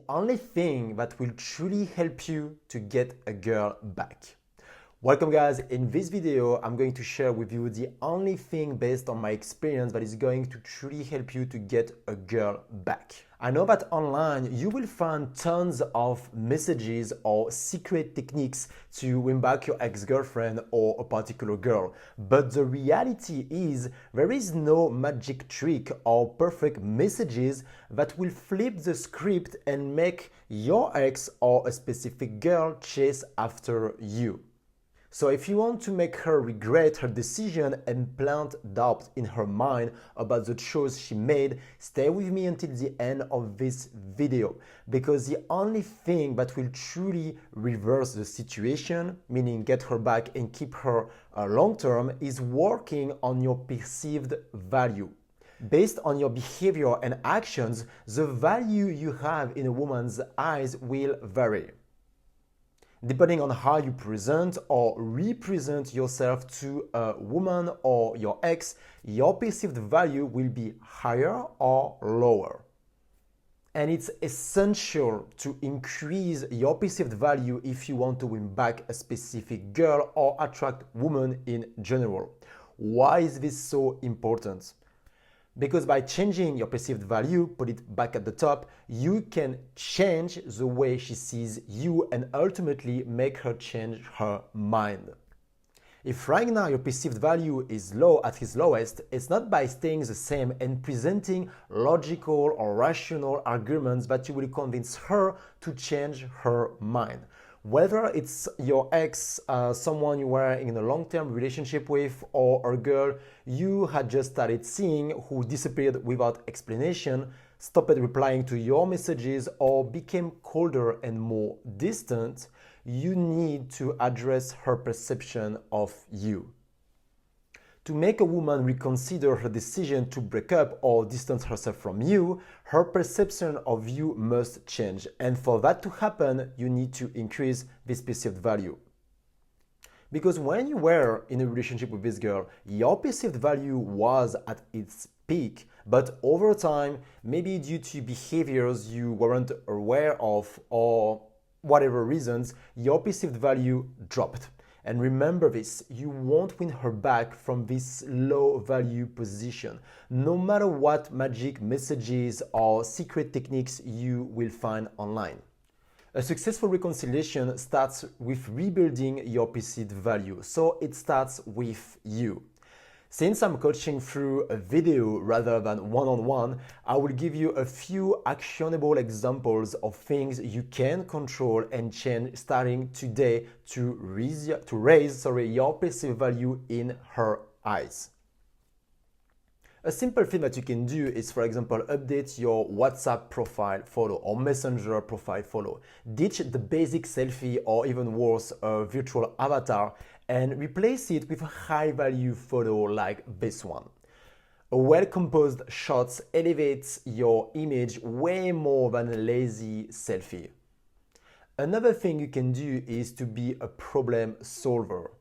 only thing that will truly help you to get a girl back. Welcome guys, in this video I'm going to share with you the only thing based on my experience that is going to truly help you to get a girl back. I know that online you will find tons of messages or secret techniques to win back your ex-girlfriend or a particular girl, but the reality is there is no magic trick or perfect messages that will flip the script and make your ex or a specific girl chase after you. So if you want to make her regret her decision and plant doubt in her mind about the choice she made, stay with me until the end of this video, because the only thing that will truly reverse the situation, meaning get her back and keep her long term, is working on your perceived value. Based on your behavior and actions, the value you have in a woman's eyes will vary. Depending on how you present or represent yourself to a woman or your ex, your perceived value will be higher or lower. And it's essential to increase your perceived value if you want to win back a specific girl or attract women in general. Why is this so important? Because by changing your perceived value, put it back at the top, you can change the way she sees you and ultimately make her change her mind. If right now your perceived value is low at its lowest, it's not by staying the same and presenting logical or rational arguments that you will convince her to change her mind. Whether it's your ex, someone you were in a long-term relationship with, or a girl you had just started seeing who disappeared without explanation, stopped replying to your messages, or became colder and more distant, you need to address her perception of you. To make a woman reconsider her decision to break up or distance herself from you, her perception of you must change. And for that to happen, you need to increase this perceived value. Because when you were in a relationship with this girl, your perceived value was at its peak, but over time, maybe due to behaviors you weren't aware of or whatever reasons, your perceived value dropped. And remember this, you won't win her back from this low value position, no matter what magic messages or secret techniques you will find online. A successful reconciliation starts with rebuilding your perceived value, so it starts with you. Since I'm coaching through a video rather than one-on-one, I will give you a few actionable examples of things you can control and change starting today to raise your perceived value in her eyes. A simple thing that you can do is, for example, update your WhatsApp profile photo or Messenger profile photo. Ditch the basic selfie or even worse, a virtual avatar, and replace it with a high-value photo like this one. A well-composed shot elevates your image way more than a lazy selfie. Another thing you can do is to be a problem solver.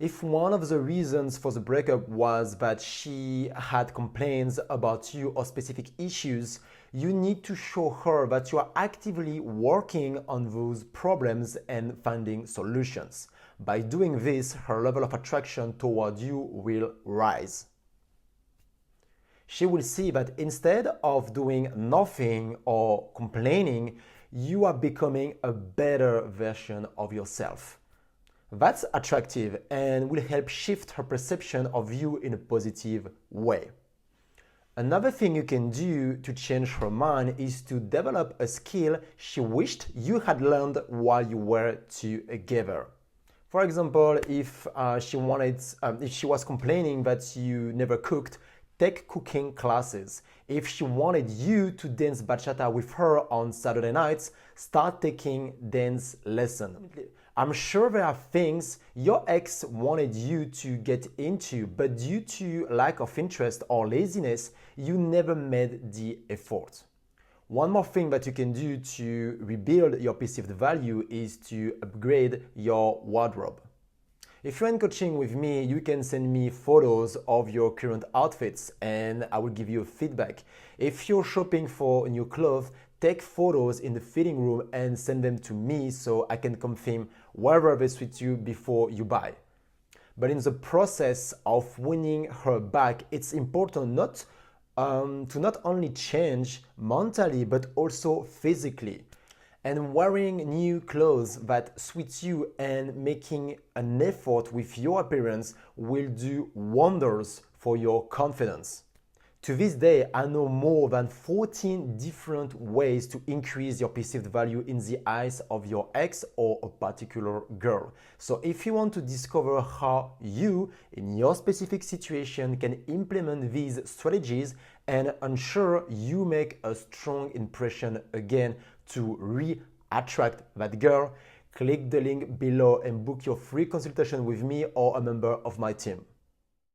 If one of the reasons for the breakup was that she had complaints about you or specific issues, you need to show her that you are actively working on those problems and finding solutions. By doing this, her level of attraction toward you will rise. She will see that instead of doing nothing or complaining, you are becoming a better version of yourself. That's attractive and will help shift her perception of you in a positive way. Another thing you can do to change her mind is to develop a skill she wished you had learned while you were together. For example, if she was complaining that you never cooked, take cooking classes. If she wanted you to dance bachata with her on Saturday nights, start taking dance lessons. I'm sure there are things your ex wanted you to get into, but due to lack of interest or laziness, you never made the effort. One more thing that you can do to rebuild your perceived value is to upgrade your wardrobe. If you're in coaching with me, you can send me photos of your current outfits and I will give you feedback. If you're shopping for new clothes, take photos in the fitting room and send them to me so I can confirm whether they suit you before you buy. But in the process of winning her back, it's important to not only change mentally but also physically. And wearing new clothes that suit you and making an effort with your appearance will do wonders for your confidence. To this day, I know more than 14 different ways to increase your perceived value in the eyes of your ex or a particular girl. So if you want to discover how you, in your specific situation, can implement these strategies and ensure you make a strong impression again to re-attract that girl, click the link below and book your free consultation with me or a member of my team.